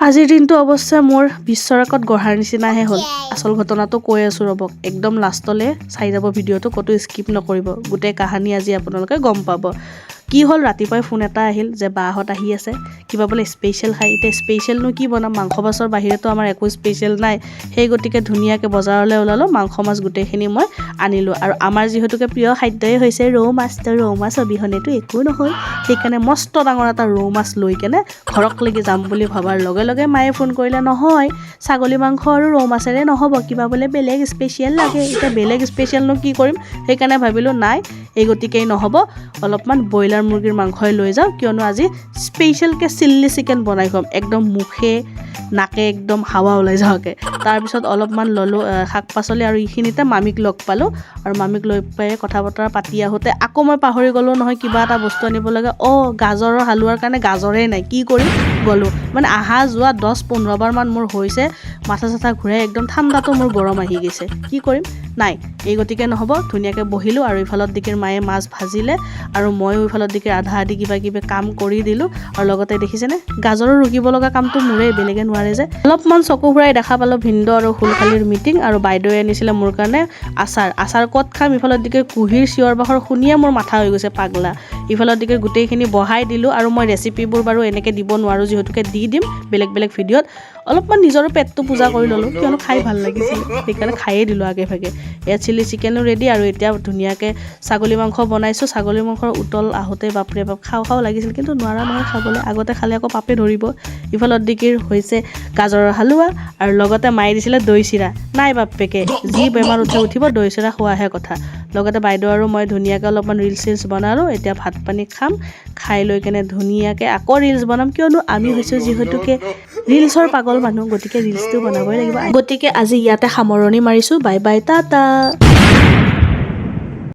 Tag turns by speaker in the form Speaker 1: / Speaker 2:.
Speaker 1: আজিৰ দিনটো অৱশ্যে মোৰ বিশ্বৰেকত গঢ়াৰ নিচিনাহে হ'ল আসল ঘটনাটো কৈ আছোঁ ৰ'বক একদম লাষ্টলৈ চাই যাব ভিডিঅ'টো ক'তো স্কিপ নকৰিব গোটেই কাহানী আজি আপোনালোকে গম পাব কি হ'ল ৰাতিপুৱাই ফোন এটা আহিল যে বাহঁত আহি আছে কিবা বোলে স্পেচিয়েল খাই এতিয়া স্পেচিয়েলনো কি বনাম মাংস মাছৰ বাহিৰেতো আমাৰ একো স্পেচিয়েল নাই সেই গতিকে ধুনীয়াকৈ বজাৰলৈ ওলালোঁ মাংস মাছ গোটেইখিনি মই আনিলোঁ আৰু আমাৰ যিহেতুকে প্ৰিয় খাদ্যই হৈছে ৰৌ মাছ অবিহনেতো একো নহয় সেইকাৰণে মস্ত ডাঙৰ এটা ৰৌ মাছ লৈ কেনে ঘৰকলৈকে যাম বুলি ভাবাৰ লগে লগে মায়ে ফোন কৰিলে নহয় ছাগলী মাংস আৰু ৰৌ মাছেৰে নহ'ব কিবা বোলে বেলেগ স্পেচিয়েল লাগে এতিয়া বেলেগ স্পেচিয়েলনো কি কৰিম সেইকাৰণে ভাবিলোঁ নাই এই গতিকেই নহ'ব অলপমান ব্ৰইলাৰ মুৰ্গীৰ মাংসই লৈ যাওঁ কিয়নো আজি স্পেচিয়েলকৈ চিল্লি চিকেন বনাই খুৱাম একদম মুখে নাকে একদম হাৱা ওলাই যাওঁকৈ তাৰপিছত অলপমান ল'লোঁ শাক পাচলি আৰু এইখিনিতে মামীক লগ পালোঁ আৰু মামীক লৈ পাই কথা বতৰা পাতি আহোঁতে আকৌ মই পাহৰি গ'লোঁ নহয় কিবা এটা বস্তু আনিব লাগে গাজৰৰ হালোৱাৰ কাৰণে গাজৰেই নাই কি কৰিম গ'লোঁ মানে অহা যোৱা 10-15 বাৰমান মোৰ হৈছে মাথা চাথা ঘূৰাই একদম ঠাণ্ডাটো মোৰ গৰম আহি গৈছে কি কৰিম নাই এই গতিকে নহ'ব ধুনীয়াকৈ বহিলোঁ আৰু ইফালত দিকিৰ মায়ে মাছ ভাজিলে আৰু ময়ো ইফালত দিকিৰ আধা আধি কিবা কিবি কাম কৰি দিলোঁ আৰু লগতে দেখিছেনে গাজৰৰ ৰুকিব লগা কামটো মোৰেই বেলেগে নোৱাৰে যে অলপমান চকু ফুৰাই দেখা পালোঁ ভিনদেউ আৰু ফুলকালিৰ মিটিং আৰু বাইদেৱে আনিছিলে মোৰ কাৰণে আচাৰ ক'ত খাম ইফালত দিকে কুহিৰ চিঞৰ বাখৰ শুনিয়ে মোৰ মাথা হৈ গৈছে পাগলা ইফালত দিকে গোটেইখিনি বহাই দিলোঁ আৰু মই ৰেচিপিবোৰ বাৰু এনেকৈ দিব নোৱাৰোঁ যিহেতুকে দি দিম বেলেগ বেলেগ ভিডিঅ'ত অলপমান নিজৰো পেটটো পূজা কৰি ল'লোঁ কিয়নো খাই ভাল লাগিছিল সেইকাৰণে খায়েই দিলোঁ আগে ভাগে ইয়াত চিলি চিকেনো ৰেডি আৰু এতিয়া ধুনীয়াকৈ ছাগলী মাংস বনাইছোঁ ছাগলী মাংসৰ উতল আহোঁতে বাপৰে বাপ খাওঁ লাগিছিল কিন্তু নোৱাৰা নহয় খাবলৈ আগতে খালে আকৌ পাপে ধৰিব ইফালত দিকিৰ হৈছে গাজৰৰ হালোৱা আৰু লগতে মায়ে দিছিলে দৈ চিৰা নাই বাপেকে যি বেমাৰ উঠিব দৈ চিৰা খোৱাহে কথা লগতে বাইদেউ আৰু মই ধুনীয়াকৈ অলপমান ৰিলছ বনালোঁ এতিয়া ভাত পানী খাম খাই লৈ কেনে ধুনীয়াকৈ আকৌ ৰিলছ বনাম কিয়নো আমি হৈছোঁ যিহেতুকে ৰিলছৰ পাগল মানুহ গতিকে ৰিলছটো বনাবই লাগিব গতিকে আজি ইয়াতে সামৰণি মাৰিছোঁ বাই বাই টাটা